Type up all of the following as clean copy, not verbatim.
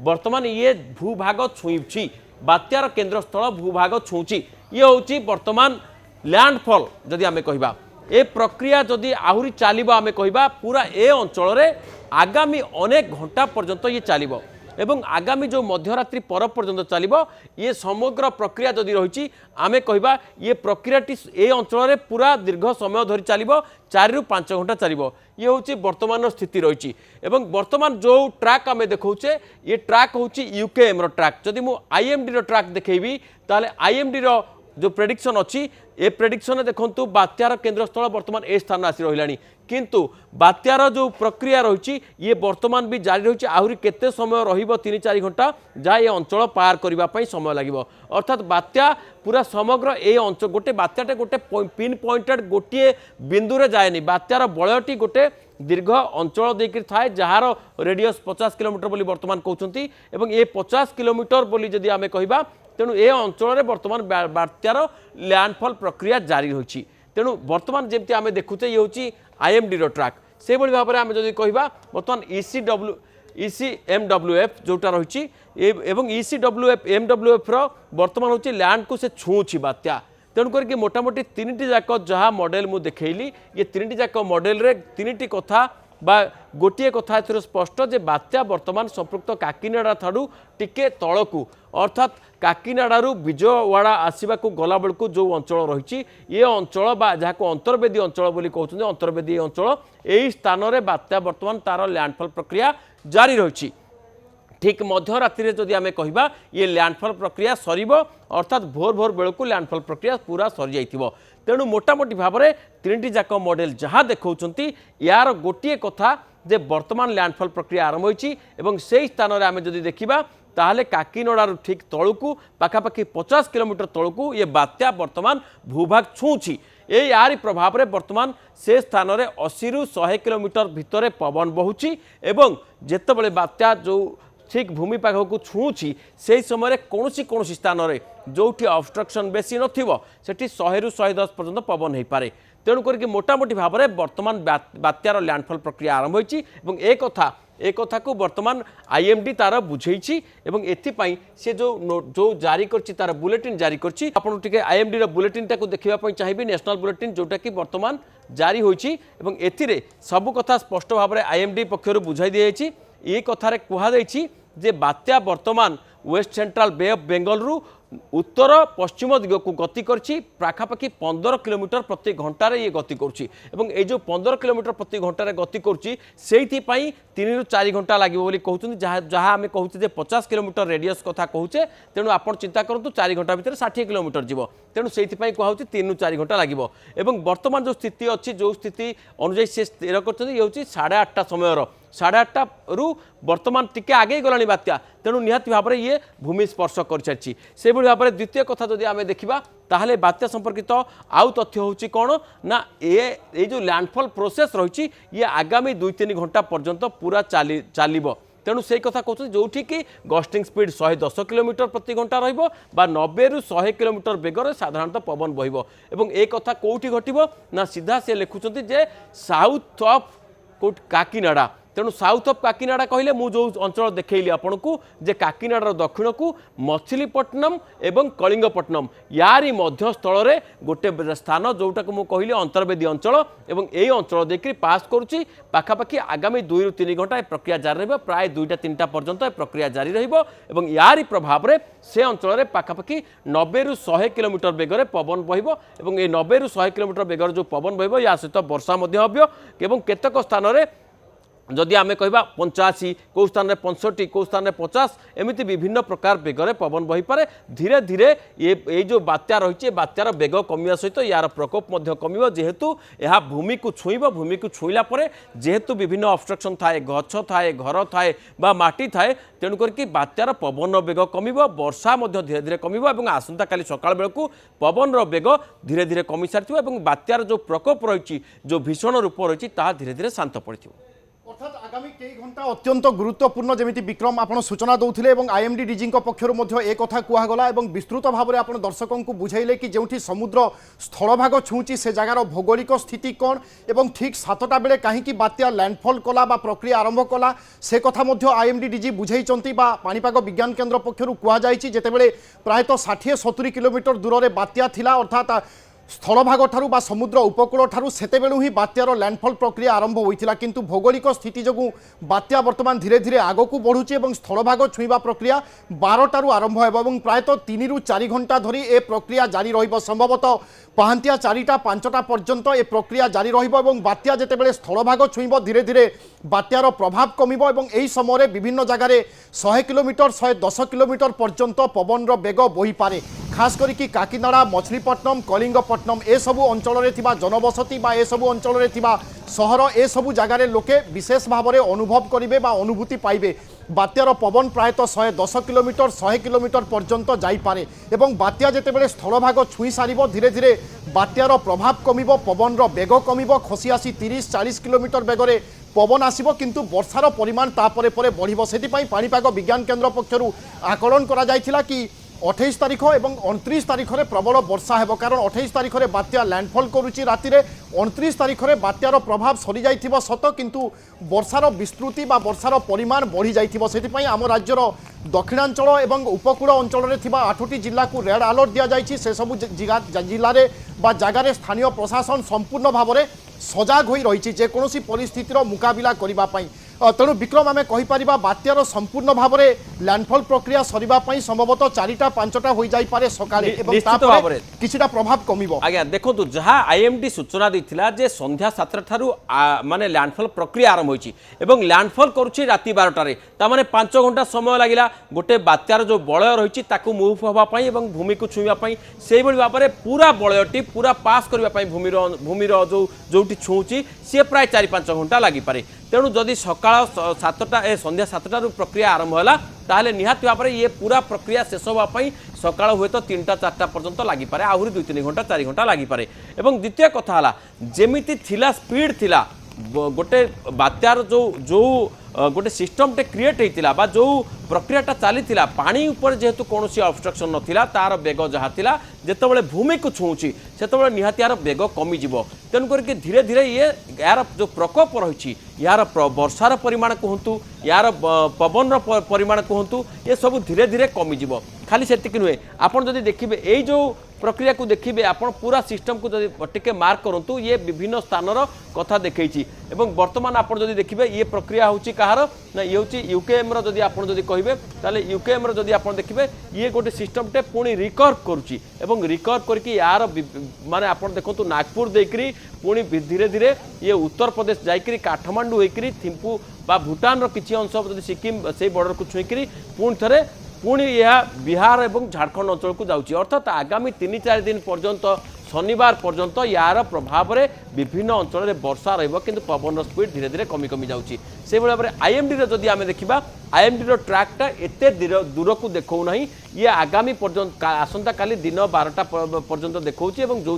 बर्तमान ये भूभाग छुई बात्यार केन्द्रस्थल भूभाग छुँची ये हूँ बर्तमान लैंडफॉल जदि आम कह ए प्रक्रिया जदि आहरी चलो आम कह पूरा ए अंचल आगामी अनेक घंटा पर्यंत ये चलो एवं आगामी जो मध्यरात्रि पर पर्यंत चलो ये समग्र प्रक्रिया जदि रही आम कह ये प्रक्रियाटी ए अंचल पूरा दीर्घ समय धरी चलो 4 ରୁ 5 घंटा चलो ये हूँ वर्तमान स्थिति रही वर्तमान जो ट्रैक आम देखा ये ट्रैक हूँ यूकेएम ट्रैक जदि मु आईएमडी ट्रैक देखी ताले आईएमडी जो प्रेडिक्शन अच्छी ए प्रेडिक्शन देखु बात्यार केन्द्रस्थल वर्तमान ए स्थान आसी रही किंतु बात्यार जो प्रक्रिया रही ये वर्तमान भी जारी रही आहरी केते समय रहिबो 3-4 घंटा जहाँ ये अंचल पार करने समय लगे अर्थात बात्या पूरा समग्र ए अंचल गोटे बात्याटे गोटे पिन पॉइंटेड गोटे बिंदु रे जाएनी बात्यार बलयटी गोटे दीर्घ अंचल देकर थाए जार रेडियस 50 किलोमीटर बोली वर्तमान कहते एवं ये 50 किलोमीटर बोली जदि आम कह तेणु ए अंचल वर्तमान बात्यार लैंडफॉल प्रक्रिया जारी रही तेणु वर्तमान जमी आम देखुचे ये हूँ आईएमडी ट्रैक से भाव में आम जब कह बर्तमान ECMWF जोटा रही ECWF MWF वर्तमान हूँ लैंड को से छुँची बात्या तेणुक मोटामोटी 3टी जाक जहाँ मॉडल मुझे देखली ये 3टी जाक मॉडल रे 3टी कथा बा गोटे कथा एथर स्पष्ट जे बात्या वर्तमान संपृक्त काकिनाडा ठारू टिके तलकू अर्थात काकिनाडारू विजयवाड़ा आसवाक गला बेलू जो अंचल रही ये अंचल बा जहाँ को अंतर्वेदी अंचल बोली कहते अंतर्वेदी अंचल यही स्थान में बात्या वर्तमान तार लैंडफॉल प्रक्रिया जारी रही ठीक मध्यरात्रि जदि आम कह ये लैंडफॉल प्रक्रिया सर अर्थात भोर भोर बेलू लैंडफॉल प्रक्रिया पूरा सरी जाइथिबो तेणु मोटामोटी भाव में 3टी जाक मॉडल जहाँ देखा यार गोटे कथा जे वर्तमान लैंडफॉल प्रक्रिया आरंभ होती से स्थान में आम जदि देखा ताहले काकिनाडारू ठीक तलू पाखापाखि 50 किलोमीटर तलू ये बात्या वर्तमान भूभाग छुँची ये यारी प्रभाव में वर्तमान से स्थान में 80 ରୁ 100 किलोमीटर भितर पवन बहुची एवं जेतेबेले बात्या जो ठीक भूमि पाखक छुँची से समय कौन स्थान में जो ऑब्स्ट्रक्शन बेसी नथिबो सेठी 100 ରୁ 110 पर्यंत पवन हो पारे तेणुक मोटामोटी भाव में वर्तमान बात्यार लैंडफॉल प्रक्रिया आरंभ होती एक कथा को वर्तमान आईएमडी तार बुझेछि एवं एथिपाई से जो जारी करछि तार बुलेटिन जारी करछि आपण टिके आईएमडी रो बुलेटिन टाको देखिबा पई चाहिबी नेशनल बुलेटिन जोटा कि वर्तमान जारी होइछि एवं एथिरे सब कथा स्पष्ट भाव में आईएमडी पक्षरु बुझाई दिएछि ए कथारे कुहा दैछि जे बात्या वर्तमान west central bay of Bengal रु उत्तर पश्चिम दिग को गति करछि पाखापाखि 15 किलोमीटर प्रति घंटार ये गति करछि एवं ये जो 15 किलोमीटर प्रति घंटार गति करछि सेइथि पई 3 ରୁ 4 घंटा लागिबो बोली कहउछन जहाँ आम कहूँ 50 किलोमीटर रेडियस कथा कहूचे तेणु आपण चिंता करंतु 4 घंटा भितर 60 किलोमीटर जीव तेणु सेइथि पई कहउछि 3 ରୁ 4 घंटा लागिबो एवं वर्तमान जो स्थिति अच्छी जो स्थिति अनुଯାयी से स्थिर करछन ये होछि 8:30 समय 8:30 रु वर्तमान टिके आगे गलानी बात्या तेणु निहाती भाव में ये भूमि स्पर्श कर सारी से भाव में द्वितीय कथा जदि आम देखा ताहले बात्या संपर्कित आउ तथ्य होची कौन ना ये जो लैंडफॉल प्रोसेस रही ये आगामी 2-3 घंटा पर्यंत पूरा चलो तेणु से कथा कहते जो कि गस्टिंग स्पीड 110 किलोमीटर प्रति घंटा रहिबो बा 90 ରୁ 100 किलोमीटर बेगर साधारणतः पवन बहिबो एवं ए कथा कोठी घटिबो ना सीधा से लिखुचंती जे साउथ ऑफ कोट काकिनाडा तेणु साउथ ऑफ काकिनाडा कहले मु जो अंचल देखैली आपन को जे काकिनाडार दक्षिण को मछलीपट्टनम एवं कलिंगपट्टनम यारी मध्य स्थल रे गोटे स्थान जोटा को मु कहली अंतर्वेदी अंचल एवं एई अंचल देखि पास करूची पाखापाखि आगामी 2 ରୁ 3 घंटा प्रक्रिया जारी रहबो प्राय 2टा 3टा पर्यंत प्रक्रिया जारी रहबो एवं यारी प्रभाव रे से अंचल रे पाखापाखि 90 ରୁ 100 किलोमीटर बेगर पवन बहिबो एवं ए 90 ରୁ 100 किलोमीटर बेगर जो पवन बहिबो या सहित वर्षा मध्य हबो एवं केतक स्थान रे जदि आम कह 85 कौ स्थान में 65 कौ स्थान में 50 एमती विभिन्न प्रकार बेगर पवन बही पारे धीरे धीरे ये जो बात्या रही है बात्यार बेग कमिया सहित यार प्रकोप कम जेहेतु यह भूमि को छुईब भूमि को छुईला जेहेतु विभिन्न ऑब्स्ट्रक्शन थाए गछ थाए घर थाए बा माटी थाए तेणुक बात्यार पवन बेग कम वर्षा धीरे धीरे कम आसंता काली सकाळ बेलू पवन बेग धीरे धीरे कमी सारी बात्यार जो प्रकोप रही जो भीषण रूप रही धीरे धीरे शांत पड़ी अर्थात आगामी कई घंटा अत्यंत गुरुत्वपूर्ण जमी विक्रम आप सूचना दौले आईएमडी डीजी पक्षर एक कहगला विस्तृत भाव में दर्शकों को बुझाइले कि जो समुद्र स्थल भाग छुँची से जगार भौगोलिक स्थिति कौन और ठीक 7टा बेले कहीं बात्या लैंडफॉल कला प्रक्रिया आरंभ कला से कथा आईएमडी डीजी बुझाई पाणीपाग विज्ञान केन्द्र पक्षर कहुते प्रायतः 60-70 किलोमीटर दूर में बात्या थिला अर्थात स्थल भाग ठारू बा समुद्र उपकूल ठारू सेतेबेलू ही बात्यार लैंडफॉल प्रक्रिया आरंभ होइथिला किंतु भौगोलिक स्थिति जगू बात्या वर्तमान धीरे धीरे आगकू बढ़ुची और स्थल भाग छुईबा प्रक्रिया 12टारू आरंभ होबो प्रायतः 3 ରୁ 4 घंटा धरी ए प्रक्रिया जारी रहिबो संभवतः पहांतिया 4टा 5टा पर्यंत ए प्रक्रिया जारी रहिबो और बात्या जेतेबेले स्थल भाग छुईबो धीरे धीरे बात्यार प्रभाव कमिबो और एही समय विभिन्न जगार 100 किलोमीटर 110 किलोमीटर पर्यंत पवनर बेग बही पारे खास करिकी काकीनाडा मछलीपट्टनम कलिंगपट्टनम ए सबु अंचल रे थिबा जनबसती बा ए सबु अंचल रे थिबा सहर ए सबु जगार लोके विशेष भाव में अनुभव करेंगे अनुभूति पाइबे बात्यार पवन प्रायतः 110 किलोमीटर 100 किलोमीटर पर्यंत जाइपारे एवं बात्या जेतेबेले स्थल भाग छुई सारिबो धीरे धीरे बात्यार प्रभाव कमिबो पवनर बेग कमिबो खसी आसी 30-40 किलोमीटर बेगरे पवन आसिबो किंतु वर्षार परिमाण तापरे परे बढ़िबो सेतिपई पाणीपाग विज्ञान केन्द्र पक्षरु आकलन करा जायथिला कि 28 तारीख और 29 तारीख में प्रबल वर्षा है कारण 28 तारीख में बात्या लैंडफॉल करुच्ची राति 29 तारीख में बात्यार प्रभाव सरी जाइथिबो सत किंतु वर्षार विस्तृति बा वर्षार परिमाण बढ़ी जाइथिबो सेतिपई आम राज्यर दक्षिणांचल और उपकूल अंचल में थिबा 8टी जिला को रेड अलर्ट दिया जाइछि से सबु जिले में बा जगार स्थानीय प्रशासन संपूर्ण भाव में सजाग हो रही जेकोसी परिस्थितिर मुकाबिला करने तेणु विक्रम आम कहीपर बात्यार संपूर्ण भाव में लैंडफॉल प्रक्रिया सरवाई संभवतः 4टा-5टा हो जाए सकाळे किछिटा प्रभाव कमिबो। आज्ञा देखो जहाँ आईएमडी सूचना देथिला जे संध्या 7टा ठारू माने लैंडफॉल प्रक्रिया आरंभ होइछि एवं लैंडफॉल करुछि राति 12टारे ता माने 5 घंटा समय लागिला गोटे बात्यार जो बलय रहिछि ताकू मूव होबा पई एवं भूमि को छुइबा पई सेहि भाबे बारे पूरा बलयटी पूरा पास करबा पई भूमिर जो जोटी छुउछि से प्राय 4-5 घंटा लागि पारे तेणु जदि सकाळ 7टा संध्या 7टारू प्रक्रिया आरंभ होला ताहले निहाती भाव में ये पूरा प्रक्रिया शेष होगापी सकाळ हुए तो 3टा-4टा पर्यंत लगी पारे आहरी 2-3 घंटा 4 घंटा लगी पारे एवं द्वितीय कथा है जेमिति थिला स्पीड थिला गोटे बात्यार जो गोटे सिस्टम टे क्रिएट होता बा जो प्रक्रियाटा चली पानी ऊपर जेहेतु कौन ऑब्स्ट्रक्शन नथिला तार बेग जहाँ थिला जेतेबेले भूमि को छुँची से निहाती यार बेग कमिजिब तेणु करके धीरे धीरे ये यार जो प्रकोप रही यार वर्षार परिमाण कहतु यार पवन परिमाण कहतु ये सब धीरे धीरे कमिजिब खाली सेतिक नुहे आपन जदि देखिबे एई जो प्रक्रिया को देखिए आप पूरा सिस्टम को टिके मार्क करूँ ये विभिन्न स्थानर कथा देखी एवं बर्तमान आप देखिए ये प्रक्रिया हूँ कहार ना ये हूँ यूकेएम रदि आप कहे ताले यूकेएम रदि आप देखिए ये गोटे सिस्टम टे पुणी रिकर्व करुच्ची एवं रिकर्व करके यार माने आप देखो नागपुर देकरी पुणी धीरे धीरे ये उत्तर प्रदेश जाकरी काठमांडू होकरी थिम्पू बा भूटान किसी अंश सिक्किम से बॉर्डर को छुईकरी पुणी थे पुणी यह बिहार और झारखंड अंचल को जाऊँगी अर्थात आगामी 3-4 दिन पर्यंत शनिवार पर्यंत यार प्रभाव में विभिन्न अंचल में वर्षा रही पवन स्पीड धीरे धीरे कमी कमी जाऊँगी से भाव में आईएमडी जदि आम देखा आईएमडी ट्रैकटा एत दूर को देखो ना ये आगामी पर्यंत आसंता काली दिन 12टा पर्यंत देखा जो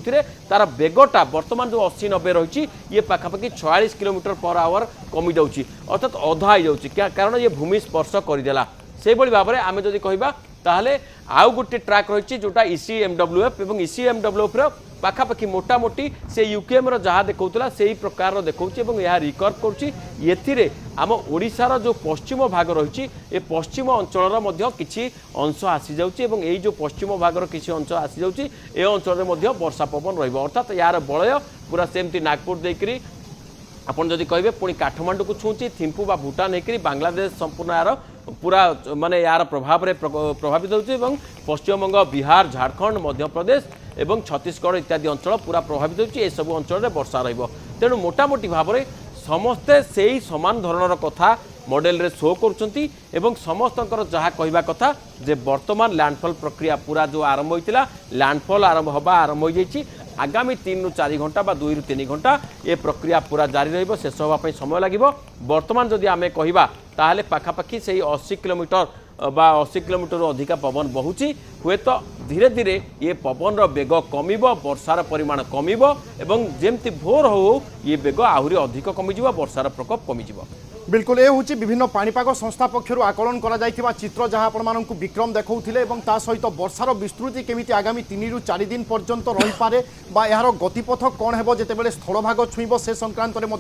तार बेगटा बर्तमान जो 80-90 रही ये पाखापाखि 46 km/h कमी जाऊँगी अर्थात अधा हो जाऊँगी कारण ये भूमि स्पर्श करदेला से भाव में आम जदि कहबा ताहले आउ गोटे ट्रैक रही जोटा ECMWF और ECMWF पाखापाखि मोटामोटी से यूकेएम जहाँ देखा से ही प्रकार देखा यह रिकर्व करुच्ची आम ओडिशार जो पश्चिम भाग रही ये पश्चिम अंचल किसी अंश आसी जाऊँगी यही जो पश्चिम भागर किसी अंश आसी जाऊँगी ए अंचल वर्षा पवन रर्थात यार बलय पूरा सेमती नागपुर देकरी आपन जदि कहे पुणी काठमांडू को छुँची थिम्पू बा भूटान होकर बांग्लादेश संपूर्ण यार पूरा माने यार प्रभाव में प्रभावित होती पश्चिमबंग बिहार झारखंड मध्य प्रदेश एवं छत्तीसगढ़ इत्यादि अंचल पूरा प्रभावित होती सब अंचल में वर्षा रेणु मोटामोटी भाव में समस्ते से ही समान धरणर कथा मॉडल रे शो करुँच समस्त जहाँ कहवा कथा जे वर्तमान लैंडफॉल प्रक्रिया पूरा जो आरंभ होता लैंडफॉल आरंभ हो जाइए आगामी 3 ରୁ 4 घंटा बा 2 ରୁ 3 घंटा ये प्रक्रिया पूरा जारी शेष होगापी समय लगे बर्तमान जदि आम कहवा ताहले पाखापाखि से 80 किलोमीटर बा 80 किलोमीटर अधिका पवन बहुची हुए तो धीरे धीरे ये पवन बेग कमिब वर्षार परिमाण कमिब एवं जेमती भोर हो ये बेग आहरी अधिक कमिज वर्षार प्रकोप कमिज। बिल्कुल ये हूँ विभिन्न पाणीपाग संस्था पक्षर आकलन कर चित्र जहाँ आपण विक्रम देखते सहित वर्षार विस्तृति केमी आगामी 3 ରୁ 4 दिन पर्यंत रही पारे बा यार गतिपथ कौन है जितेबाला स्थलभाग छुईब से संक्रांत में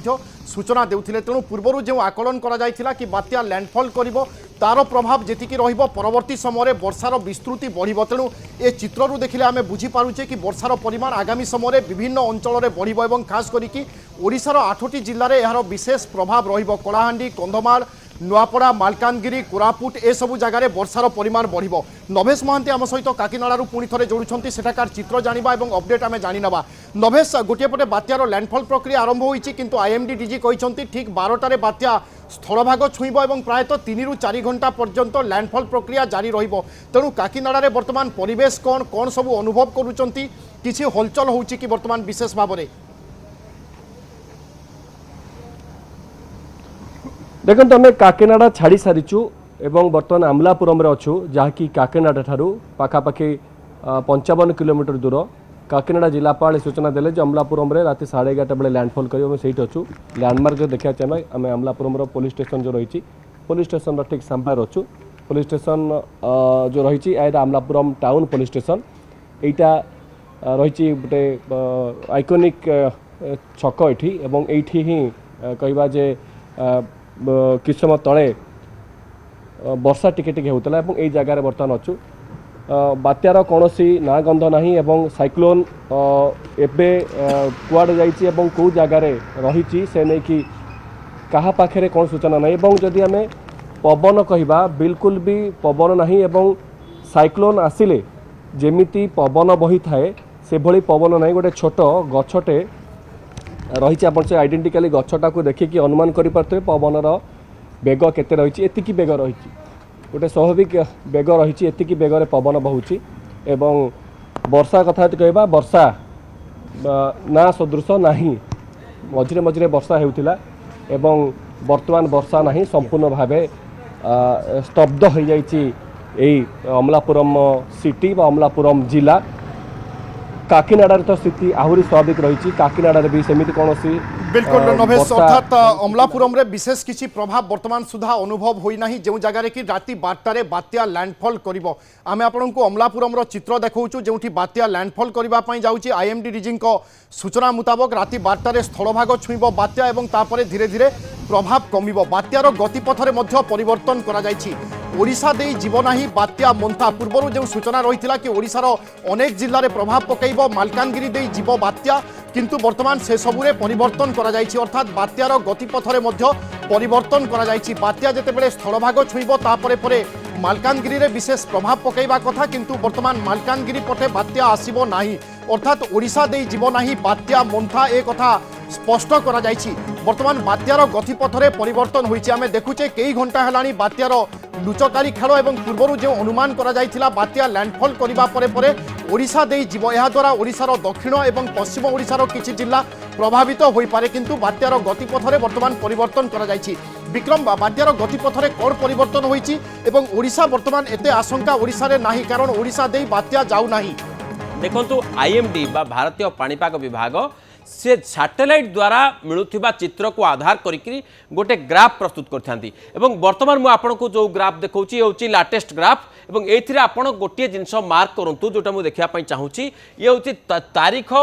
सूचना देउथिले। तेणु पूर्व जो आकलन करा कि बात्या लैंडफॉल करिवो तार प्रभाव जीक परवर्ती समय वर्षार विस्तृति बढ़। तेणु ए चित्रु देखिले आम बुझीपारे कि वर्षार परिमाण आगामी समय विभिन्न अंचल बढ़ खास करके ओडिशार 8टी जिले में यार विशेष प्रभाव रहिबो। कलाहांडी, कंधमाल, नुआपड़ा, मालकानगिरी, कोरापुट ए सबु जगार वर्षार परिमाण बढ़। नभेश महांती आम सहित काकीनाड़ू पुणी थे जोड़ुंट सेठाकार चित्र जाना और अपडेट आम जाणीना। नभेश गोटे पटे बात्यार लैंडफॉल प्रक्रिया आरंभ होती किंतु आईएमडी डीजी कहते ठीक 12टार बात्या स्थलभाग छुईब और प्रायतः 3 ରୁ 4 घंटा पर्यंत लैंडफॉल प्रक्रिया जारी रहिबो। तेणु काकीनाड़ा वर्तमान परिवेश कौन कौन सबू अनुभव करुँच किसी हलचल होउची कि वर्तमान विशेष भाव में? देखो आम काकीनाड़ा छाड़ी सारीचु एवं बर्तमान आमलापुरम अच्छु जहाँकि काकीनाड़ा ठारू पाखापाखि 55 किलोमीटर दूर। काकीनाड़ा जिलापाल सूचना देले जो अमलापुरम रे राति 11:30 बेले लैंडफॉल कर सही अच्छु। लैंडमार्क जो देखा चाहिए आम अमलापुरम पुलिस स्टेशन जो रही पुलिस स्टेशन ठीक सामने अच्छु। पुलिस स्टेशन जो रही अमलापुरम टाउन पुलिस स्टेशन यहाँ रही गोटे आइकोनिक छक ये ही कहवा जे किछ समय तले वर्षा टिके टिके होता है यही जगार बर्तमान अच्छु। बात्यार कौन ना गंध ना एवं साइक्लोन एबे कुआड़े जाइए कौ जगार रही से नहीं कि कहा पाखे कौन सूचना ना एवं जदि आम पवन कहवा बिल्कुल भी पवन ना एवं साइक्लोन आसिले जेमिति पवन बही थाए से भली पवन ना गोटे छोट गछटे रही आप आइडेंटिकाली गछटा को देखिए अनुमान करें पवनर बेग केते रही एतिकी बेग रही गोटे स्वाभाविक बेग रही एतिकी बेगर पवन बहुची एवं वर्षा कथा कहवा वर्षा ना सदृश नहीं मझिरे मझिरे वर्षा होउथिला एवं वर्तमान वर्षा नहीं संपूर्ण भावे स्तब्ध हो जाइए यही अमलापुरम सिटी व अमलापुरम जिला। काकीनाड़ा तो स्थिति आहरी स्वाभाविक रही काकीनाड़ा भी सेमिति कौन सी बिल्कुल नभेश अर्थात अमलापुरम रे विशेष किसी प्रभाव वर्तमान सुधा अनुभव होना जो जगार कि राति 12टार बात्या लैंडफॉल करिवो। आमे आपनकु अमलापुरम रो चित्र देखौछु जोठी बात्या लैंडफॉल करबा पई जाउची आईएमडी डीजी को सूचना मुताबक राति 12टार स्थलभाग छुईब बात्या एवं तापरे धीरे धीरे प्रभाव कमिबो। बात्यार गतिपथरे मध्य परिवर्तन करा जायछि। ओडिशा दे जीवन ही बात्या मंथा पूर्व जो सूचना रही कि ओडिशार अनेक जिले में प्रभाव पकईब मालकानगिरी दे जीव बात्या किंतु वर्तमान से सबुरे परिवर्तन करा जायछि अर्थात बात्यार गतिपथरे मध्य परिवर्तन करा जायछि। बात्या जेतेबेले स्थलभाग छुईब तापरे परे मालकानगिरी रे विशेष प्रभाव पकईबा कथा किंतु वर्तमान मालकानगिरी पटे बात्या आसीबो नाही अर्थात ओडिशा दे जीव नाही बात्या मंथा ए कथा स्पष्ट करा जायछि। वर्तमान बात्यार गतिपथरे परिवर्तन होइछि। आमे देखुचे कई घंटा हेलानी बात्यार लुचकारी खेल एवं पूर्व जो अनुमान करा जायथिला बात्या लैंडफॉल करिबा परे परे ओडिशा दे जीव एहा द्वारा ओडिशार दक्षिण एवं पश्चिम ओडिशार किछि जिल्ला प्रभावित होई पारे किंतु बात्यार गतिपथरे वर्तमान परिवर्तन करा जायछि। विक्रम बात्यार गतिपथरे कौन परिवर्तन होइछि एवं ओडिशा वर्तमान एते आशंका ओडिशा रे नाही कारण ओडिशा दे बात्या जाउ नाही। देखंतु आईएमडी बा भारतीय पाणीपाग विभाग से सैटेलाइट द्वारा मिलुथिबा चित्र को आधार करिकरी गोटे ग्राफ प्रस्तुत करथांती एवं वर्तमान मु आपन को जो ग्राफ देखौची होची लेटेस्ट ग्राफ एवं एथिरे आपन गोटे जिंस मार्क करंतु जोटा मु देखिया पई चाहूची ये होची तारीख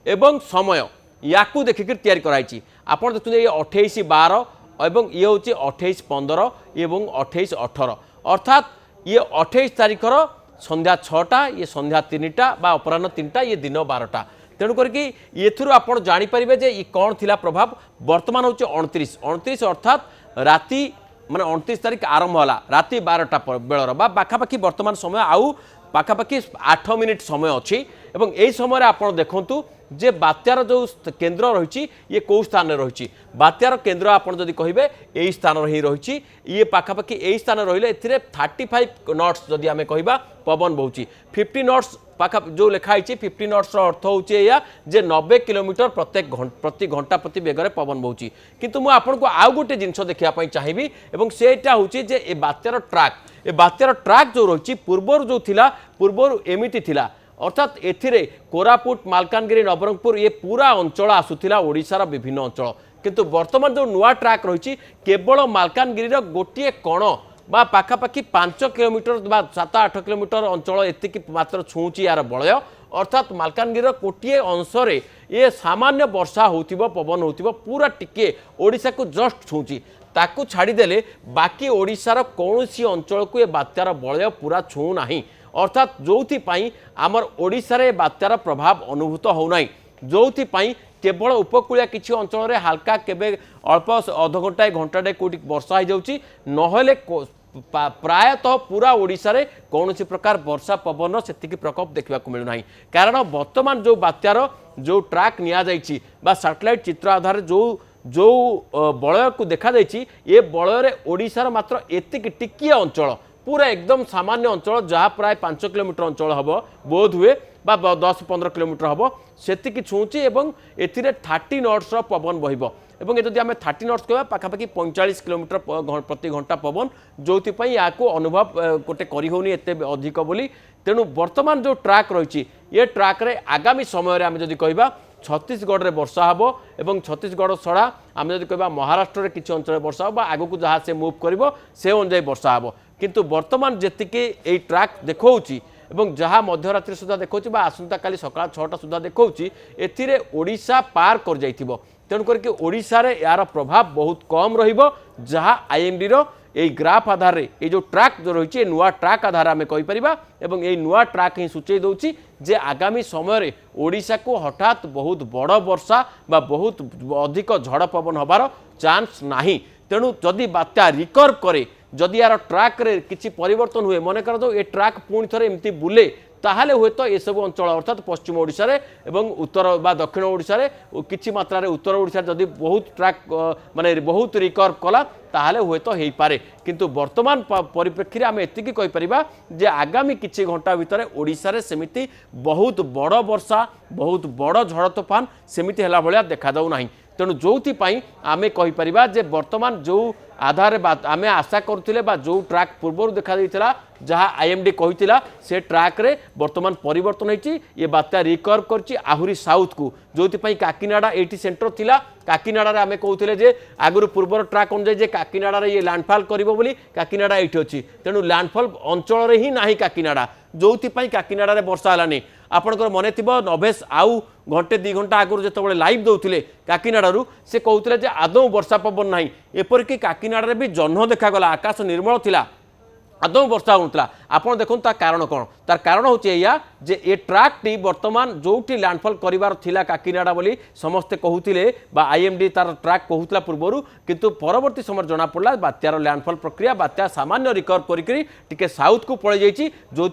एवं समय याकू देखिक तैयारी कराइची। आपन देखु ये 28/12 एवं ये होची 28/15 एवं 28/18 अर्थात ये 28 तारीखर संध्या 6टा ये संध्या 3टा बा अपराह्न 3टा ये दिन 12टा तेणु करके एथुरु आपण जानि परिबे जे ई कोन थिला प्रभाव। वर्तमान होचे 29 अर्थात राति माने 29 तारीख आरंभ होला राति 12टा बेलर बा पाखापाखि वर्तमान समय आउ पाखापाखि 8 मिनिट समय अछि এবং এই সময় আপনার দেখুন যে বাত্যার যে কেন্দ্র রয়েছে ইয়ে কেউ স্থানে রয়েছে বাত্যার কেন্দ্র আপনার যদি কহবে এই স্থান হি রয়েছে ইয়ে পাখাপাখি এই স্থানে রহলে এতে 35 নটস যদি আমি কহবা পবন বহুছি 50 নটস পাখা যে লেখা হয়েছে 50 নটসর অর্থ হচ্ছে এয়া যে 90 কিলোমিটার প্রতি ঘন্টা প্রতি বেগরে পবন বহুছি কিন্তু মু আপনার আউ গোটে জিনিস দেখা চাহিবি এবং সেটা হচ্ছে যে এ বাত্যার ট্রাক যে রয়েছে পূর্বর যে লা পূর্বর এমিতি লা অর্থাৎ এথিরে কোরাপুট মালকানগিরি নবরঙ্গপুর ইয়ে পুরা অঞ্চল আসুলা ওড়িশার বিভিন্ন অঞ্চল কিন্তু বর্তমান যে নূয়া ট্রাক রয়েছে কেবল মালকানগিরির গোটিয়ে কণ বা পাখাপাখি 5 কিলোমিটার বা 7-8 কিলোমিটার অঞ্চল এতিকি মাত্র ছুঁচি ইয়ার বলয় অর্থাৎ মালকানগিরির গোটিয়ে অংশে ইয়ে সামান্য বর্ষা হোতিব পবন হোতিব পুরা টিকে ওড়িশাকে জস্ট ছুঁচি তাকে ছাড়িদেলে বাকি ওড়িশার কৌশি অঞ্চলকে এ বাত্যার বলয় পুরা ছুঁ না অর্থাৎ যৌথিপাই আমার ওড়িশারে বাত্যার প্রভাব অনুভূত হোনাই যৌথিপাই কেবল উপকূলিয়া কিছু অঞ্চলের হালকা কেবে অল্প অধঘণ্টায় ঘণ্টাটে কোটি বর্ষা হয়ে যাচ্ছে নহলে প্রায়তঃ পুরা ওড়িশারে কৌশি প্রকার বর্ষা পবন সেতিকি প্রকোপ দেখা মিলু না কারণ বর্তমান যে বাত্যার যে ট্রাক নিয়া যাইছি বা স্যাটেলাইট চিত্র আধারে যে বলয়কু দেখা যাইছি এ বলୟରେ ওড়িশার মাত্র এতিকি টিকিয়ে অঞ্চল पूरा एकदम सामान्य अंचल जहाँ प्राय 5 किलोमीटर अंचल हम बोध हुए 10-15 किलोमीटर हम से छुँची और ए30 नट्स पवन बहब और यदि आम 30 नट्स कह पाखापाखि 45 किलोमीटर प्रति घंटा पवन जो या अनुभव गोटे करनी एत अधिक बोली तेणु बर्तमान जो ट्राक रही ये ट्राक रे आगामी समय आम जदि कह छत्तीसगढ़ में वर्षा हम और छत्तीसगढ़ छड़ा आम जदि कह महाराष्ट्र में किसी अंचल वर्षा हम आग को जहाँ से मुव कर से अनुजाई वर्षा हम किंतु वर्तमान जेतिके ए ट्राक देखौछि एवं जहाँ मध्यरात्रि सुधा देखौछि बा आसंता काली सकाळ 6टा सुधा देखौछि एथिरे ओडिशा पार कर जाइथिबो तेणु करके ओडिशा रे यार प्रभाव बहुत कम रहिबो जहाँ आईएमडी रो এই গ্রাফ আধারে এই যে ট্রাক যে রয়েছে নূয়া ট্রাক আধারে আমি কইপারিবা এবং এই নূয়া ট্রাক হি সূচাই দউছি যে আগামী সময়ে ওড়িশাকু হঠাৎ বহুত বড় বর্ষা বা বহুত অধিক ঝড় পবন হবার চান্স ନାହିଁ তেণু যদি বাত্যা রিকর্ভ করে যদি यार ट्राक रे किसी परिवर्तन हुए मन कर दो ये ट्राक पुणी थे एमती बुले ताहले हुए तो ये सब अंचल अर्थात पश्चिम ओडिशा रे एवं उत्तर बा दक्षिण ओडिशा रे किछि मात्रा रे उत्तर ओडिशा जदि बहुत ट्राक माने बहुत रिकर्व कला ताहले हुए तो हेई पारे किंतु वर्तमान परिप्रेक्षी आम एतिकी कहि परिबा जे आगामी किछि घंटा भितर ओडिशा रे सेमिति बहुत बड़ वर्षा बहुत बड़ झड़ तूफान सेमिति हला भलिया देखा जाउ नाही तेणु जो आमे कहि परिबा जे वर्तमान जो आधार आम आशा करुले जो ट्राक पूर्व देखा जहाँ आईएमडी कही से ट्राक रे वर्तमान परिवर्तन होती ये बात्या रिकर्व करछि आहुरी साउथ को जो काकीनाडा एटी सेंटर थिला काकीनाडा आम कहते जे आगुरी पूर्वर ट्राक अनुଯାୟୀ काकीनाडा ये लैंडफॉल करिवो बोली काकीनाडा एटी अच्छी तेणु लैंडफॉल अंचल ही ना काकीनाडा जो काकीनाडा रे वर्षा हलानी आपनकर मने थिबो नभेश आउ घंटे 2 घंटा आगुरी जेतबेले लाइव दउथिले काकीनाडारू से कहते जे आदौ वर्षा पवन नाही एपरिक काकीनाडा भी जह्न देखागला आकाश निर्मल थिला आदौ वर्षा होता आपड़ देखते तार कारण कौन तार कारण हूँ या जे ए ट्राक टी बर्तमान जो लैंडफॉल करार थिला काकीनाडा बोली समस्ते कहते आईएमडी तार ट्राक कहूला पूर्वर किंतु परवर्ती समय जना पड़ा बात्यार लैंडफॉल प्रक्रिया बात्या सामान्य रिकवर करके साउथ को पड़े जाइए जो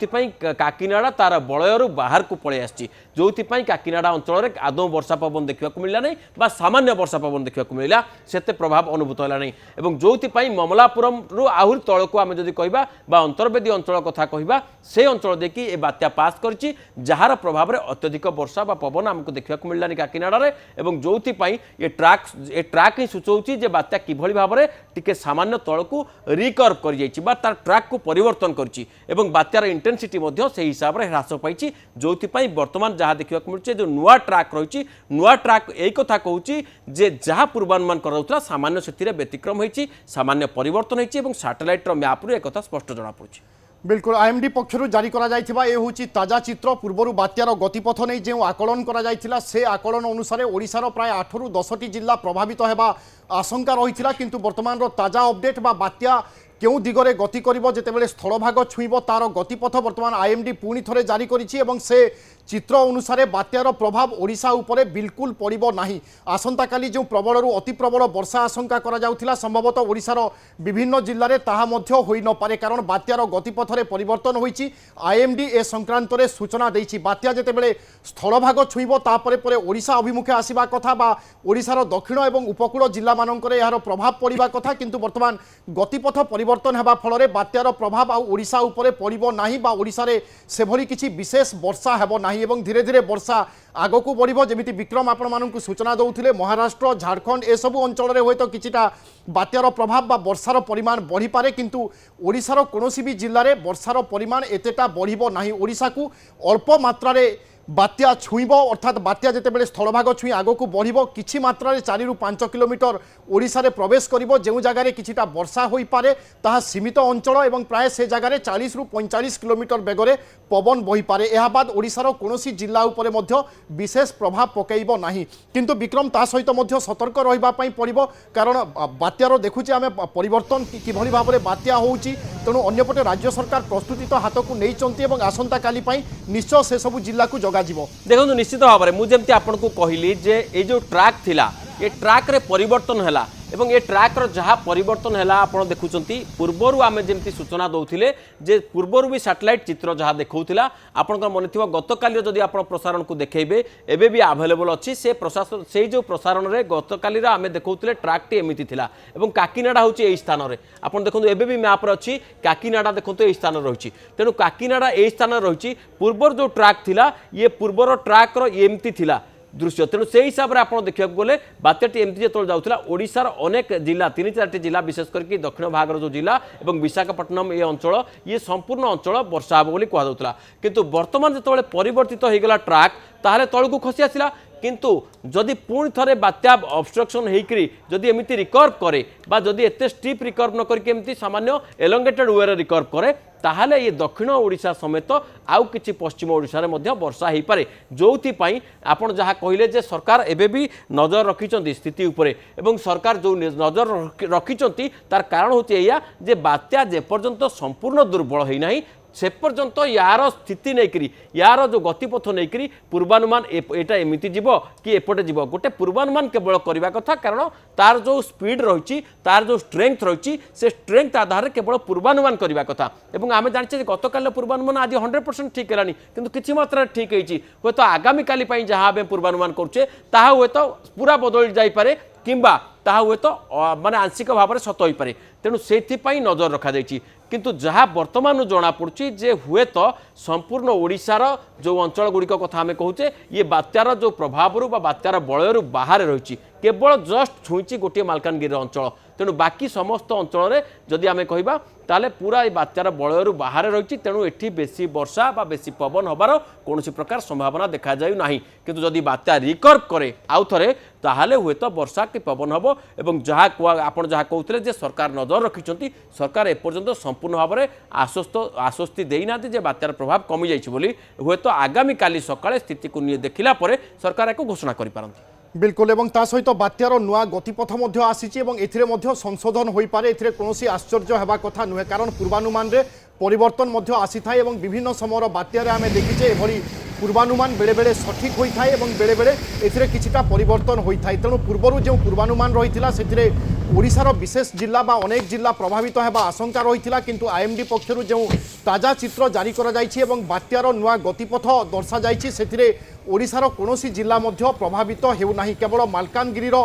काकीनाडा तार बलयरू बाहर को पड़े आसी जो काकीनाडा अंचल में आदौ वर्षा पवन देखा मिलला नहीं बा सामान्य वर्षा पवन देखा मिलला सेते प्रभाव अनुभूत है नहीं और जो ममलापुरम रु आहरी तौक आम जब कह अंतर्वेदी अंचल कथा कहवा से अंचल देखिए ये बात्या पास करछि जार प्रभाव में अत्यधिक वर्षा बा पवन आमको देखा मिललानी काकीनाडा रे एवं जो ये ट्राक ही सूचाऊँगी जे बात्या किभली भाव में टिके सामान्य तौक रिकर्व कर जाइछि बा तार ट्राक को परिवर्तन करछि एवं बात्यार इंटेंसिटी से हिसाब से ह्रास पाई जो बर्तमान जहाँ देखा मिलूँ जो नुआ ट्राक रही नुआ ट्राक यही कथा कहूँ जे जहाँ पूर्वानुमान कर सामान्य से व्यतिक्रम होती सामान्य परिवर्तन होती सैटेलाइट मैप एक स्पष्ट जना पड़ी बिल्कुल आईएमडी पक्षर जारी करा जायथिबा ए होची ताजा चित्र पूर्वर बात्यार गतिपथ नहीं जो आकलन करा जायथिला से आकलन अनुसार ओडिशार प्राय 8 ରୁ 10ଟି जिला प्रभावित हेबा आशंका रही किंतु वर्तमान ताजा अपडेट बा बात्या केउ दिगरे गति करिबो जेतेबेले स्थलभाग छुईब तार गतिपथ वर्तमान आईएमडी पुणी थरे जारी करिछि एवं से चित्र अनुसार बात्यार प्रभाव ओडिशा उपरे बिल्कुल पड़िबो नाही। आसंता काली जो प्रबलरू अति प्रबल वर्षा आशंका करा जाउथिला संभवतः ओडिशार विभिन्न जिल्ला रे ताहा मध्य होई न पारे कारण बात्यार गतिपथरे परिवर्तन होईछि। आईएमडी ए संक्रांत रे सूचना देइछि बात्या जेतेबेले स्थलभाग छुईब तापरे परे ओडिशा अभिमुखे आसीबा कथा बा ओडिशार दक्षिण एवं उपकूल जिल्ला मानकरे यार प्रभाव पड़िबा कथा किंतु वर्तमान गतिपथ परिवर्तन हेबा फलरे बात्यार प्रभाव आ ओडिशा उपरे पड़िबो नाही बा ओडिशा रे सेभली किछि विशेष वर्षा हेबो नाही एवं धीरे धीरे वर्षा आगकू बढ़िबो। जेमिति विक्रम आपण मानकू सूचना दउथिले महाराष्ट्र झारखंड ए सबु अंचल रे होय तो किछिटा बात्यार प्रभाव बा वर्षार परिमाण बढ़ी पारे किंतु ओडिशार कोनोसी भी जिल्ला रे वर्षार परिमाण एतेटा बढ़िबो नाही। ओडिशा को अल्प मात्रा रे बात्या छुईब अर्थात बात्या जेतेबेले स्थलभाग छुई आगकू बढ़िबो किछि मात्रा रे 4 रु 5 किलोमीटर ओडिशा रे प्रवेश करिबो जेउ जगह रे किछिटा वर्षा होई पारे ताहा सीमित अंचल एवं प्राय से जगह रे 40 रु 45 किलोमीटर बेगरे पवन बही पारे। एहा बाद ओडिशार कोनोसी जिल्ला उपरे मध्य विशेष प्रभाव पकेइबो नाही किंतु विक्रम ता सहित मध्य सतर्क रहिबा पई पड़िबो कारण बात्यार देखुछि आमे परिवर्तन किभली भाबरे बात्या होउछि तेणु अन्यपटे राज्य सरकार प्रस्तुति तो हाथकू नेइचंती एवं आसंता काली पई निश्चय से सब जिल्ला को देखो निश्चित भाव में मुझे आपन को कहली जे ये जो ट्रैक थिला ये ट्रैक रे परिवर्तन हैला एवं ये ट्रैक रो जहाँ परिवर्तन हैला आपण देखुचंती पूर्वरु आमे जेमती सूचना दउथिले जे पूर्वरु भी सैटेलाइट चित्र जहाँ देखौथिला आपण को मन थिबो गतकाली जदि आपण प्रसारण को देखैबे एबे भी अवेलेबल अछि से प्रशासन से जो प्रसारण रे गतकाली रा आमे देखौथिले ट्रैक टी एमिति थिला एवं काकीनाडा होछि एई स्थान रे आपण देखंतु एबे भी मैप रे अछि काकीनाडा देखंतु एई स्थान रे रहिछि तेनु काकीनाडा एई स्थान रे रहिछि पूर्वर जो ट्रैक थिला ये पूर्वर ट्रैक रो एमिति थिला दृश्य तेणु से हिसाब से आप देखा गले बात्याटी एमती जो जाऊला ओडिशार अनेक जिला 3-4टी जिला विशेष करके दक्षिण भागर जो जिला और विशाखापट्टनम ये अंचल ये संपूर्ण अंचल वर्षा हे बोली कहला किंतु वर्तमान जो परिवर्तित होगला ट्रैक ताहले तलू खसी आसला किंतु जदि पुणी थे बात्या ऑब्स्ट्रक्शन होकरी जदि एमती रिकर्व करे बा जदि एते स्टीप रिकर्व न करके एमती सामान्य एलोंगेटेड वे रिकर्व करे ताहले ये दक्षिण ओडिशा समेत आउ किछि पश्चिम ओडिशा रे मध्य वर्षा हो पारे जोथि पई आपण जहाँ कहले जे सरकार एबे भी नजर रखिचंती स्थिति उपरे एवं सरकार जो नजर रखिचंती तार कारण होछि एया जे बात्या जे पर्यंत संपूर्ण दुर्बल होई नाही से पर्यंत यार स्थिति नहीं यार जो गतिपथ नहीं पूर्वानुमान एटा एमती जीव कि एपटे जीव गोटे पूर्वानुमान केवल करने कथा कारण तार जो स्पीड रही तार जो स्ट्रेंथ रही से स्ट्रेंथ आधार केवल पूर्वानुमान करने कथा एवं आम जाने गतकाल पूर्वानुमान आज 100% ठीक है किंतु किसी मात्रा ठीक है हे तो आगामी काली जहाँ आम पूर्वानुमान करुचे ताहा हे तो पूरा बदल जापे किंबा ताहा हे तो माने आंशिक भाव में सत हो पारे तेणु से नजर रखा जाइए किंतु जहाँ वर्तमान जना पड़ी जे हुए तो संपूर्ण ओडिशार जो अंचल गुड़िक कथा आम कहूचे ये बात्यार जो प्रभाव बात्यार बलयरू बाहर रही केवल जस्ट छुईची गोटे मालकानगिरी अंचल तेणु बाकी समस्त अंचल में जदि आम कहवा ताले पूरा ये बात्यार बलयरू बाहर रही तेणु एठी बेसी वर्षा बा बेसी पवन हबार कौन प्रकार संभावना देखा जाऊ ना किंतु जदि बात्या रिकर्व करे आउ थे ताहले हुए तो वर्षा कि पवन हम और जहाँ आपड़ जहाँ कहते जे सरकार नजर रखिंट सरकार एपर्यंत संपूर्ण भाव में आश्वस्ति देना जे बात्यार प्रभाव कमी जाइए बोली हुए तो आगामी काली सकाळे स्थिति को नहीं देखला परे सरकार एक घोषणा करि पारंती। बिल्कुल एवं ता सहित बात्यार नुआ गतिपथ आसी संशोधन हो पारे एथिरे कोनोसी आश्चर्य हेबा कथा नुहे कारण पूर्वानुमान रे परिवर्तन आसी थाए एवं विभिन्न समय बात्यारे आमे देखिचे एभली पूर्वानुमान बेले बेले सठिक होता है और बेले बेले एथिरे किछिटा परिवर्तन होता है तेणु पूर्वर जो पूर्वानुमान रही से ओडिशार विशेष जिला बा अनेक जिला प्रभावित होगा आशंका रही किंतु आईएमडी पक्षर जो ताजा चित्र जारी करा जायछि एवं बात्यार नुआ गतिपथ दर्शा जायछि सेथिरे ओडिशार कोनोसी जिला मध्य प्रभावित हेउ नाही केवल मालकानगिरीर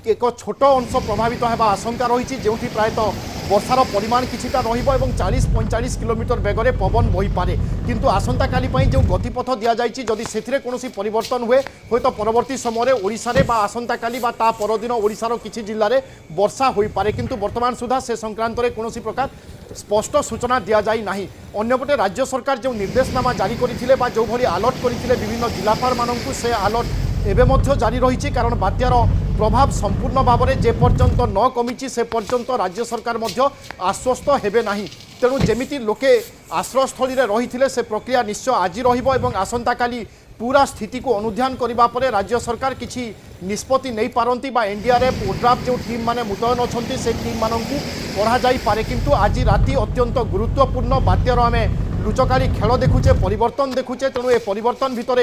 एक छोट अंश प्रभावित होगा आशंका रही जो प्रायतः वर्षार परिमाण किछिटा रहिबो एवं 40-45 किलोमीटर बेगरे पवन बही पारे किंतु आसंता काली पई जो गतिपथ दिया जायछि जदि सेथिरे कोनोसी परिवर्तन हुए तो परवर्ती समय ओडिशा रे बा आसंता काली बा ता परदिन ओडिशार किछि जिल्ला रे वर्षा होई पारे किंतु वर्तमान सुधा से संक्रांत रे कोनोसी प्रकार स्पष्ट सूचना दिया जाई नाही। अन्यपटे राज्य सरकार जो निर्देशनामा जारी करथिले बा जो भली अलर्ट करथिले विभिन्न जिलापाल माननकु से अलर्ट एबे मध्य जारी रही कारण बात्यार प्रभाव संपूर्ण भाव में जे पर्यंत न कमी से पर्यंत राज्य सरकार मध्य आश्वस्त हेबे नाही तेणु जेमिति लोके आश्रयस्थली रही से प्रक्रिया निश्चय आज रहिबो एवं आसंता काली पूरा स्थिति को अनुध्यान करने पर राज्य सरकार किसी निष्पत्ति नहीं पारती बा एनडीआरएफ ओड्राफ जो टीम माने मुतयन अच्छा से टीम मानक पढ़ा जाई पारे किंतु आज राति अत्यंत गुरुत्वपूर्ण बात्यार आम लुचकारी खेल देखुचे परिवर्तन देखुचे तेणु ए परिवर्तन भितर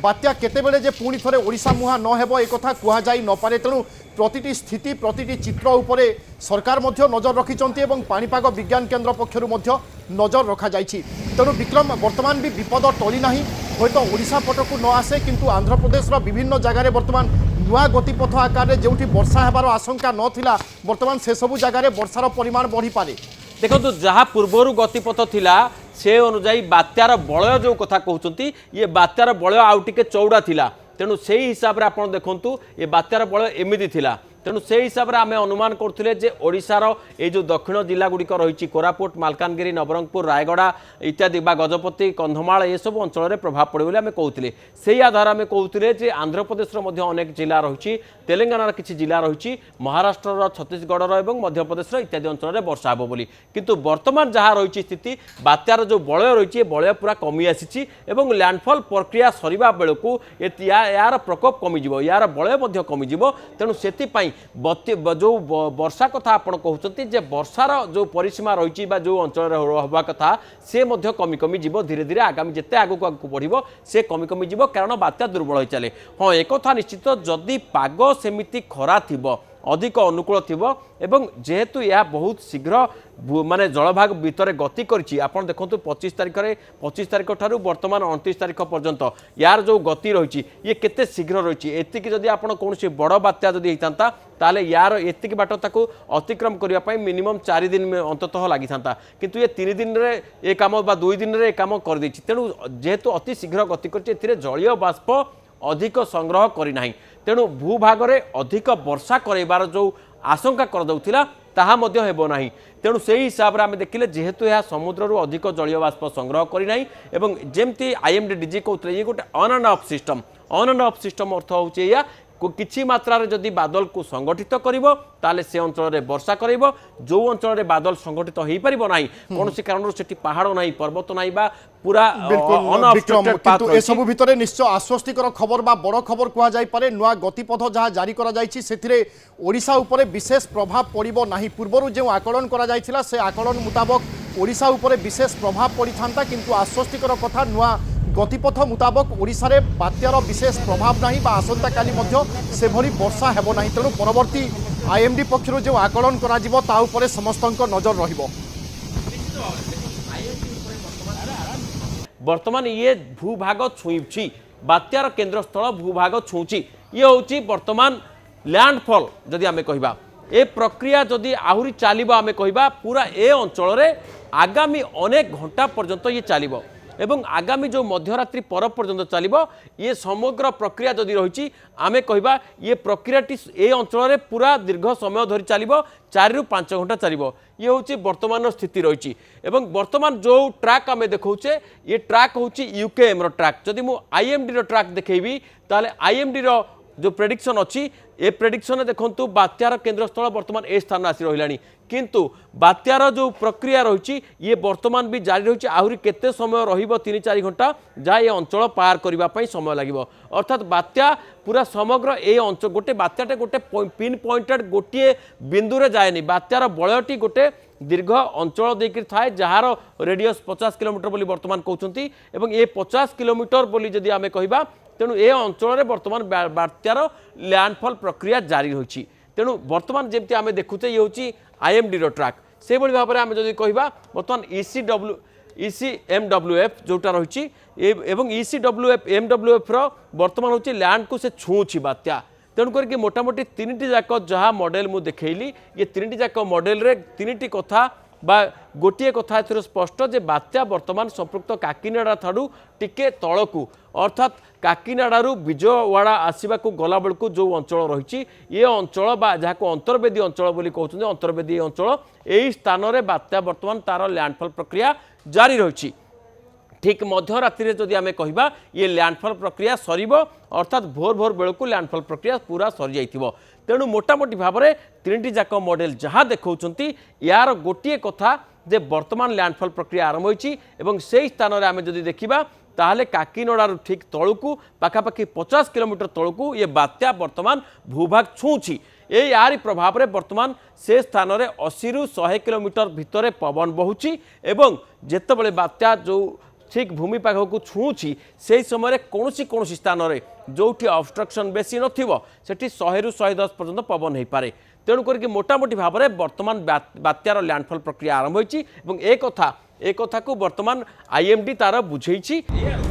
बात्या केतेबेले जे पुणी थरे ओडिशा मुहा न हेबो ए कथा कुहा जाई न पारे तेणु प्रतिटी स्थिति प्रतिटी चित्र उपरे सरकार मध्य नजर रखिचंती एवं पाणीपाग विज्ञान केन्द्र पक्षरु मध्य नजर रखा जाइछि तेणु विक्रम वर्तमान भी विपद टली नाही हयतो ओडिशा पटकु न आसे किंतु आंध्र प्रदेश विभिन्न जगार वर्तमान नुआ गतिपथ आकार जो वर्षा हेबार आशंका नथिला वर्तमान से सबु जगार वर्षार परिमाण बढ़ी पारे देखो जहाँ पूर्वर गतिपथ थिला से अनुजाई बात्यार बलय जो कथा कहते ये बात्यार बलय आउ टिके चौड़ा थिला तेणु से हिसाब से आप देखु ये बात्यार बलय एमती थिला तेणु से हिसाब से आम अनुमान करुले जे ओडिशार ये जो दक्षिण जिला गुड़िक रही कोरापुट मालकानगिरी नवरंगपुर रायगड़ा इत्यादि बा गजपति कंधमाल ये सब अंचल में प्रभाव पड़े बोली आम कहते से आधार आम कहते जे आंध्र प्रदेश अनेक जिला रही तेलेंगानार किसी जिला रही महाराष्ट्र छत्तीसगढ़ और मध्य प्रदेश इत्यादि अंचल में वर्षा हे बोली किंतु वर्तमान जहाँ रही स्थिति बात्यार जो बलय रही बलय पूरा कमी आसी लैंडफॉल प्रक्रिया सरिबा बेलू यार प्रकोप कमिज यार बलय कमिज तेणु से जो वर्षा कथा आप कहते जे वर्षार जो परिसीमा रही जो अंचल हवा कथा से कमी कमी जीव धीरे धीरे आगामी जिते आगक आगक बढ़ो से कमी कमी जीव कारण बात्या दुर्बल हो चले हाँ एक निश्चित जदि पाग सेमिति खरा थिबो अधिक अनुकूल थिबो एवं जेहेतु यह बहुत शीघ्र माने जलभाग भितर गति करछि आपण देखंतु 25 तारिख ठारू वर्तमान 29 तारिख पर्यंत यार जो गति रही ये केते शीघ्र रही एतिक जदि आपण कोनोसी बड़ बात्या जदि हेतांता ताले यार एतिक बाट ताकू अतिक्रम करिया पई मिनिमम 4 दिन में अंततः लागि थांता किंतु ये 3 दिन रे ए काम बा 2 दिन रे ए काम कर दैछि तेणु जेहेतु अति शीघ्र गति करछि एथिरे जलीय बाष्प अधिक संग्रह करना तेणु भूभाग में अधिक वर्षा करार जो आशंका कर ताहा मध्य हेबो नाही तेणु से हिसाब से आम देखिले जेहेतु यह समुद्र अधिक जलीय बाष्प संग्रह करना एवं जेमती आईएमडी डीजी कहते ये गोटे ऑन एंड ऑफ सिस्टम अर्थ होया किछि मात्रा रे जदि बादल को संगठित करिवो ताले से अंचल रे वर्षा करिवो जो अंचल रे बादल संगठित होई परिबो नाही कोनोसी कारण सेठी पहाड़ नाही पर्वत नाही बा पूरा किंतु ए सब भितरे निश्चय आश्वस्तिकर खबर बा बड़ खबर कुहा जाई पारे नुआ गतिपथ जहाँ जारी करा जायछि सेथिरे ओडिशा उपरे विशेष प्रभाव पड़िबो नाही पूर्वरु जे आकलन करा जायथिला से आकलन मुताबक ओडिशा उपरे विशेष प्रभाव पड़ी थांता किंतु आश्वस्तिकर कथा नुआ गतिपथ मुताबक ओडिशा रे बात्यार विशेष प्रभाव नहीं बा आसंता काली मध्य से भली वर्षा हेबो नहीं तेणु परवर्ती आईएमडी पक्षरु जो आकलन करा जिवो ता उपरे समस्तक नजर रहिबो वर्तमान ये भूभाग छुईछि बात्यार केन्द्रस्थल भूभाग छुँची ये हूँ वर्तमान लैंडफॉल जदि आम कहिबा ए प्रक्रिया जदि आहुरी चलिबो आम कहिबा पूरा ए अंचल रे आगामी अनेक घंटा पर्यंत ये चलिबो एवं आगामी जो मध्यरात्रि पर पर्यंत चलिबो ये समग्र प्रक्रिया जदि रही आम कहिबा ये प्रक्रियाटी ए अंचल रे पूरा दीर्घ समय धरी चलिबो 4 ରୁ 5 घंटा चलिबो ये हूँ वर्तमान स्थिति रही एवं वर्तमान जो ट्रैक आम देखौचे ये ट्रैक हूँ यूकेएम ट्रैक जदि मु आईएमडी ट्रैक देखैबी ताले आईएमडी जो प्रेडिक्शन अच्छी ए प्रेडिक्शन देखंतु बात्यार केन्द्रस्थल वर्तमान ए स्थान आसी रहिलानी किंतु बात्यार जो प्रक्रिया रही ये वर्तमान भी जारी रही आहरी केते समय रहिबो 3-4 घंटा जहाँ ये अंचल पार करने समय लगे अर्थात बात्या पूरा समग्र ए अंचल गोटे बात्याटे गोटे पिन पॉइंटेड गोटे बिंदु रे जाएनी बात्यार बलयटी गोटे दीर्घ अंचल देकर थाए जार रेडियस 50 किलोमीटर बोली वर्तमान कहते एवं ये 50 किलोमीटर बोली जदि आमे कहिबा तेणु ए अंचल में वर्तमान बात्यार लैंडफॉल प्रक्रिया जारी रही तेणु वर्तमान जमी आम देखुचे ये हूँ आईएमडी ट्रैक से भाव में आम जब कह बर्तमान ECMWF जोटा रही एवं ECMWF वर्तमान हूँ लैंड को से छुँची बात्या तेणुक मोटामोटी 3टी जाक जहाँ मॉडल मु देखली ये 3टी जाक मॉडल रे 3टी कथा बा गोटे कथा एथर स्पष्ट जे बात्या वर्तमान संपृक्त काकिनाडा ठारू टिके तलकू अर्थात काकिनाडारू विजयवाड़ा आसवाक गला बेलू जो अंचल रही ये अंचल बा जहाँ अंतर्वेदी अंचल बोली कहते अंतर्वेदी अंचल यही स्थान में बात्या वर्तमान तार लैंडफॉल प्रक्रिया जारी रही ठीक मध्यरात्रि जदि आम कहिबा ये लैंडफॉल प्रक्रिया सरिबो अर्थात भोर भोर बेलू लैंडफॉल प्रक्रिया पूरा सरी जाइथिबो तेणु मोटामोटी भाव में 3टी जाक मॉडल जहाँ देखौछंती यार गोटे कथा जे वर्तमान लैंडफॉल प्रक्रिया आरंभ होइछि एवं से स्थान में आम जदि देखिबा ताहले काकीनड़ार ठीक तलू पाखापाखि 50 किलोमीटर तलू ये बात्या बर्तमान भूभाग छुँची यारी प्रभाव में बर्तमान से स्थान में 80 ରୁ 100 किलोमीटर भितर पवन बहुची एवं जितेबाला बात्या जो ठीक भूमि पाखक छुँची से समय कौन स्थान में जो ऑब्स्ट्रक्शन बेसी नथिबो सेठी 100 ରୁ 110 पर्यंत पवन हो पारे तेणु करके मोटामोटी भाव में बर्तमान बात्यार लैंडफॉल प्रक्रिया आरंभ होती एक कथा को बर्तमान आईएमडी तार बुझे